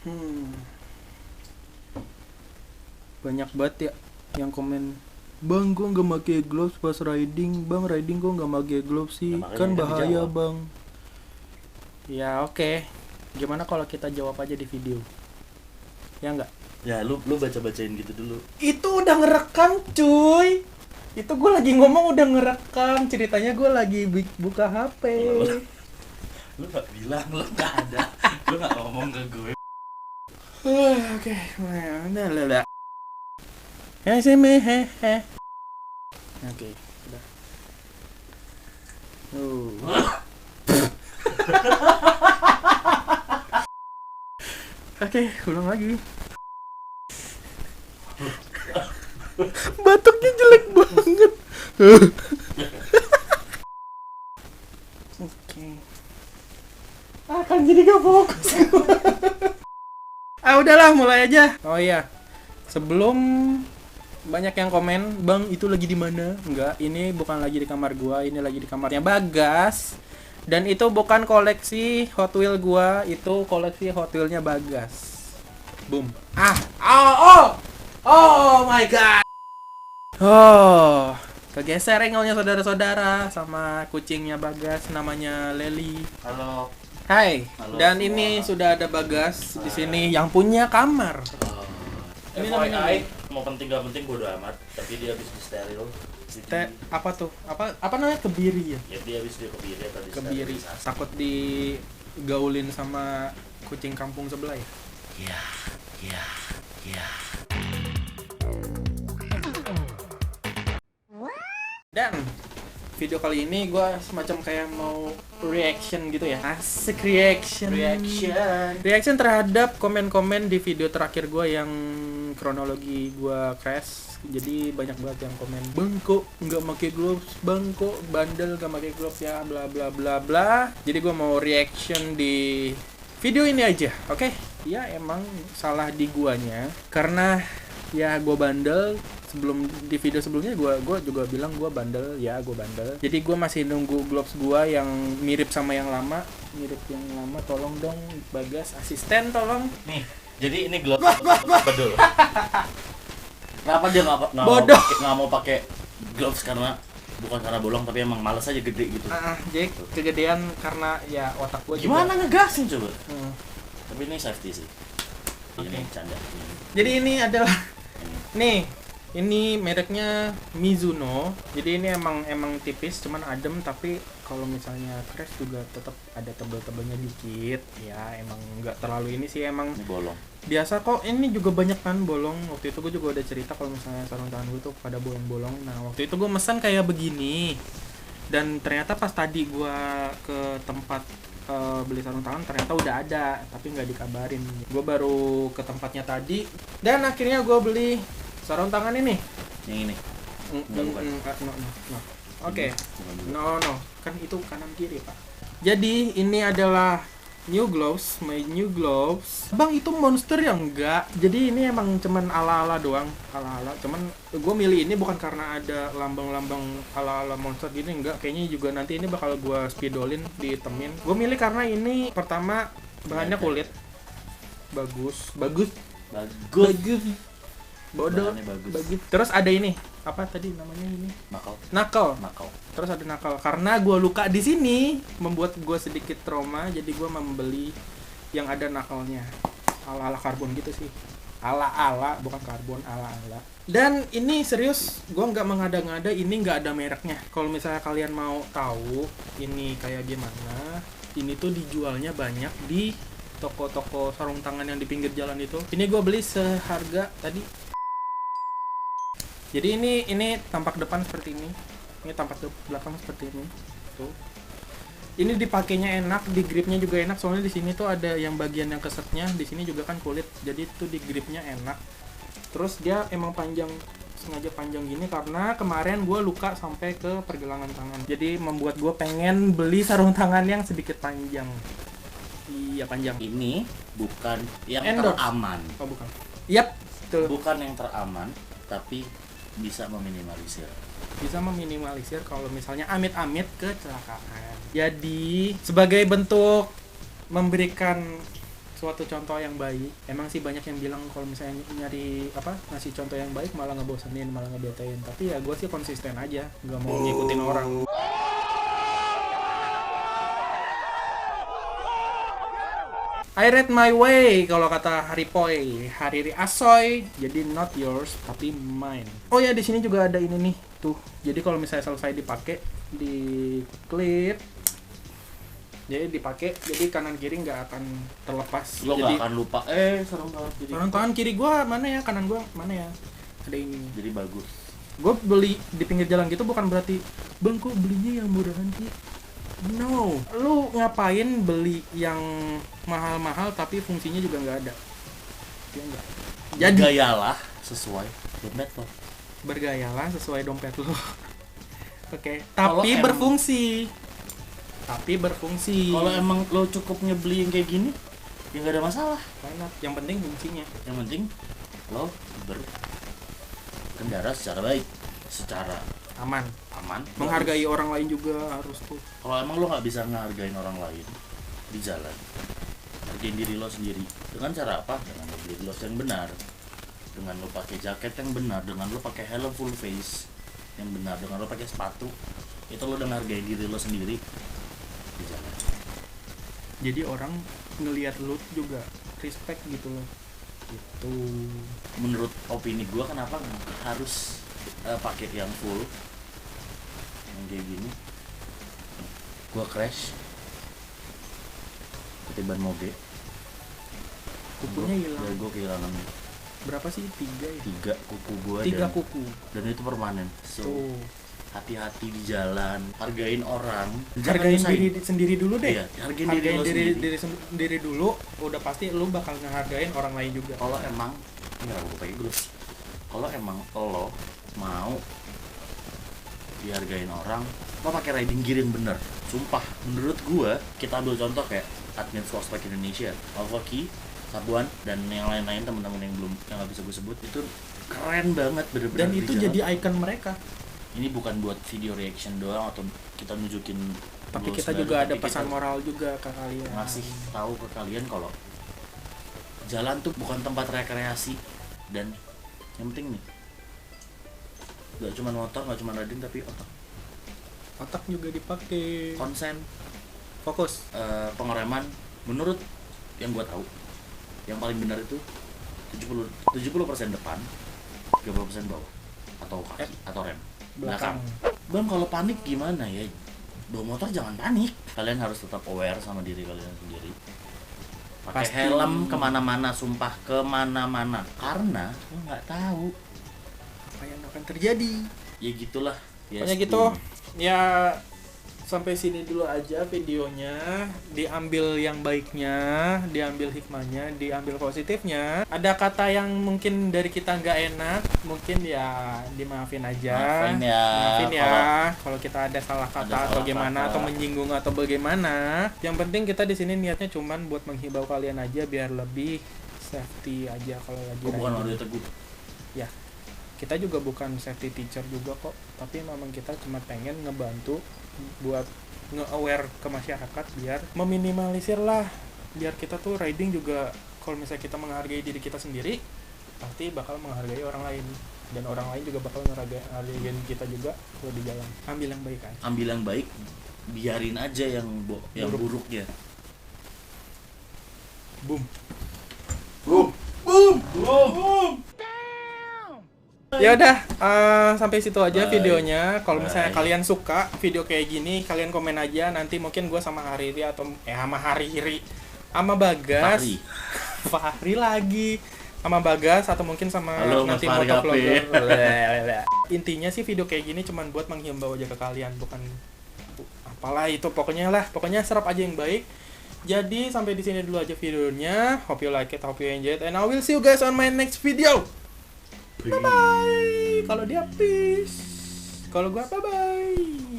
Hmm. Banyak banget ya yang komen, Bang, gua nggak pakai gloves pas riding. Bang, riding gua nggak pakai gloves sih. Nah, makanya Kan kan bahaya, dijawab. Bang. Ya oke. Gimana kalau kita jawab aja di video? Ya nggak? Ya lu baca-bacain gitu dulu. Itu udah ngerekam, cuy. Itu gue lagi ngomong udah ngerekam. Ceritanya gue lagi buka HP. Lu gak bilang, lu gak ada. Lu gak ngomong ke gue. Oke, udah lah. Ya sih hehe. Oke, udah. Oke, ulang lagi. Batuknya jelek banget. Oke. Akan jadi gak fokus. Udahlah, mulai aja. Oh iya. Sebelum banyak yang komen, Bang, itu lagi di mana? Enggak, ini bukan lagi di kamar gua, ini lagi di kamarnya Bagas. Dan itu bukan koleksi Hot Wheel gua, itu koleksi Hot Wheelnya Bagas. Boom. Oh my god. Oh, kegeser angle-nya saudara-saudara sama kucingnya Bagas namanya Leli. Halo. Hai. Halo Dan semua. ini sudah ada Bagas di sini yang punya kamar. Ini namanya FYI, mau penting gak penting bodo amat. Tapi dia habis di steril. apa tuh? Apa namanya, kebiri ya? Ya dia habis di kebiri atau di Kebiri. sterilisasi. Takut digaulin sama kucing kampung sebelah ya? Iya. Dan video kali ini gue semacam kayak mau reaction gitu ya. Asik reaction terhadap komen-komen di video terakhir gue yang kronologi gue crash. Jadi banyak banget yang komen, Bang, kok nggak pakai gloves, Bang, kok bandel nggak pakai gloves ya, bla bla bla bla. Jadi gue mau reaction di video ini aja, oke? Ya emang salah di guanya karena ya gue bandel. Sebelum di video sebelumnya gue juga bilang gue bandel. Jadi gue masih nunggu gloves gue yang mirip sama yang lama. Tolong dong Bagas, asisten tolong. Nih, jadi ini glove bedul. Kenapa dia Bodoh. nggak mau pakai gloves? Karena bukan karena bolong, tapi emang malas aja gede gitu. Jadi kegedean karena ya otak gue Gimana juga. ngegasin coba? Hmm. Tapi ini safety sih. Ini Oke. canda. Jadi ini adalah ini mereknya Mizuno. Jadi ini emang tipis, cuman adem, tapi kalau misalnya crash juga tetap ada tebel-tebelnya dikit. Ya emang nggak terlalu ini sih, emang Ini bolong. biasa kok. Ini juga banyak kan bolong. Waktu itu gue juga udah cerita kalau misalnya sarung tangan gue tuh pada bolong-bolong. Nah waktu itu gue pesan kayak begini, dan ternyata pas tadi gue ke tempat beli sarung tangan ternyata udah ada, tapi nggak dikabarin. Gue baru ke tempatnya tadi dan akhirnya gue beli sarung tangan ini. Yang ini. Enggak, bukan. No. Oke. Bukan juga. No. Kan itu kanan kiri, Pak. Jadi ini adalah new gloves, my new gloves. Bang, itu monster ya? Enggak. Jadi ini emang cuman ala-ala doang, ala-ala. Cuman gue milih ini bukan karena ada lambang-lambang ala-ala monster gini, enggak. Kayaknya juga nanti ini bakal gue spidolin, ditemin. Gue milih karena ini pertama bahannya kulit. Bagus. Bodoh. Bahannya bagus. Terus ada ini, apa tadi namanya ini? Knuckle. Terus ada knuckle. Karena gue luka di sini, membuat gue sedikit trauma, jadi gue membeli yang ada knuckle-nya. Ala-ala karbon gitu sih. Ala-ala, bukan karbon, ala-ala. Dan ini serius, gue nggak mengada-ngada, ini nggak ada mereknya. Kalau misalnya kalian mau tahu ini kayak gimana, ini tuh dijualnya banyak di toko-toko sarung tangan yang di pinggir jalan itu. Ini gue beli seharga tadi. Jadi ini tampak depan seperti ini. Ini tampak belakang seperti ini. Tuh. Ini dipakainya enak, di gripnya juga enak. Soalnya di sini tuh ada yang bagian yang kesetnya, di sini juga kan kulit. Jadi tuh di gripnya enak. Terus dia emang panjang, sengaja panjang gini karena kemarin gue luka sampai ke pergelangan tangan. Jadi membuat gue pengen beli sarung tangan yang sedikit panjang. Iya, panjang. Ini bukan yang Endorse. teraman. Oh, bukan. Yap, betul. Bukan yang teraman, tapi bisa meminimalisir Kalau misalnya amit-amit kecelakaan. Jadi sebagai bentuk memberikan suatu contoh yang baik. Emang sih banyak yang bilang kalau misalnya nyari ngasih contoh yang baik malah ngebosenin, malah ngebetain. Tapi ya gue sih konsisten aja, nggak mau ngikutin orang. I read my way kalau kata Hariri Asoy. Jadi not yours tapi mine. Oh ya, di sini juga ada ini nih tuh. Jadi kalau misalnya selesai dipakai di klip, jadi dipakai, jadi kanan kiri nggak akan terlepas. Lo jadi nggak akan lupa. Serem banget. Jadi tangan kiri gua mana ya, kanan gua mana ya, ada ini. Jadi bagus. Gue beli di pinggir jalan gitu bukan berarti bang kok belinya yang murahan sih. No, lu ngapain beli yang mahal-mahal tapi fungsinya juga nggak ada? Ya enggak. Jadi Gayalah sesuai dompet lo. bergayalah sesuai dompet lu. Oke, Kalau tapi emang- berfungsi. Tapi berfungsi. Kalau emang lo cukup beli yang kayak gini, ya nggak ada masalah. enak, yang penting fungsinya. Yang penting lo berkendara secara baik, secara Aman. aman, Menghargai bagus. orang lain juga harus tuh. Kalau emang lo nggak bisa ngehargain orang lain di jalan, hargain diri lo sendiri. Dengan cara apa? Dengan lo beli gloves yang benar, dengan lo pakai jaket yang benar, dengan lo pakai helm full face yang benar, dengan lo pakai sepatu, itu lo udah ngehargain diri lo sendiri di jalan. Jadi orang ngelihat lu juga respect gitu loh. Gitu. Menurut opini gue, kenapa harus pakai yang full yang kayak gini? Gue crash ketiban moge, Kukunya hilang. gue kehilangan Berapa sih? 3 ya? 3 kuku gue 3 kuku. dan itu permanen. So Tuh. hati-hati di jalan, hargain orang, jangan Hargain nyusahin. diri sendiri dulu deh. Iya, hargain diri lo sendiri. diri dulu, udah pasti lu bakal ngehargain orang lain juga. Kalau emang enggak, gue pakai gloves. Kalau emang lo mau dihargain orang, lo pakai riding gear yang bener. Sumpah, menurut gua, kita ambil contoh kayak admin Swastek Indonesia, Alfaki, Sabuan, dan yang lain-lain teman-teman yang nggak bisa gue sebut, itu keren banget bener-bener. Dan di itu jalan. jadi icon mereka. Ini bukan buat video reaction doang atau kita nunjukin, Tapi gloves kita baru, juga ada tapi pesan kita moral juga ke kalian. ngasih tahu ke kalian kalau jalan tuh bukan tempat rekreasi. Dan yang penting nih, gak cuma motor, gak cuma riding, tapi otak, Otak juga dipakai. konsen, Fokus. pengereman. Menurut yang gua tahu, yang paling benar itu 70% depan, 30% bawah, atau kaki atau rem belakang. Bang, kalau panik gimana ya? Bawa motor jangan panik. Kalian harus tetap aware sama diri kalian sendiri. Pakai Pasti. helm kemana-mana, sumpah kemana-mana. Karena lo nggak tahu. Apa yang akan terjadi? Ya gitulah. Pokoknya gitu. Ya sampai sini dulu aja videonya. Diambil yang baiknya, diambil hikmahnya, diambil positifnya. Ada kata yang mungkin dari kita nggak enak, mungkin ya dimaafin aja. Maafin ya. Maafin ya kalau kita ada salah kata Ada atau salah gimana kata. atau menyinggung atau bagaimana. Yang penting kita di sini niatnya cuman buat menghibau kalian aja biar lebih safety aja kalau lagi Gue bukan riding. Mario Teguh. Ya, kita juga bukan safety teacher juga kok, tapi memang kita cuma pengen ngebantu buat nge-aware ke masyarakat biar meminimalisir lah, biar kita tuh riding juga kalau misalnya kita menghargai diri kita sendiri pasti bakal menghargai orang lain, dan orang lain juga bakal ngehargain kita juga kalau di jalan. Ambil yang baik aja. Ambil yang baik, biarin aja yang buruknya. Boom. Boom. Boom. Boom. Ya udah, sampai situ aja Bye. videonya. Kalau misalnya Bye. kalian suka video kayak gini, kalian komen aja. Nanti mungkin gue sama Hariri atau sama Bagas, Fahri. Fahri lagi, sama Bagas atau mungkin sama Halo, Mas nanti Fahri motovlogger. Intinya sih video kayak gini cuman buat menghimbau aja ke kalian, bukan apalah itu. Pokoknya serap aja yang baik. Jadi sampai di sini dulu aja videonya. Hope you like it, hope you enjoy it, and I will see you guys on my next video. Bye bye. Kalau dia peace. Kalau gua bye bye.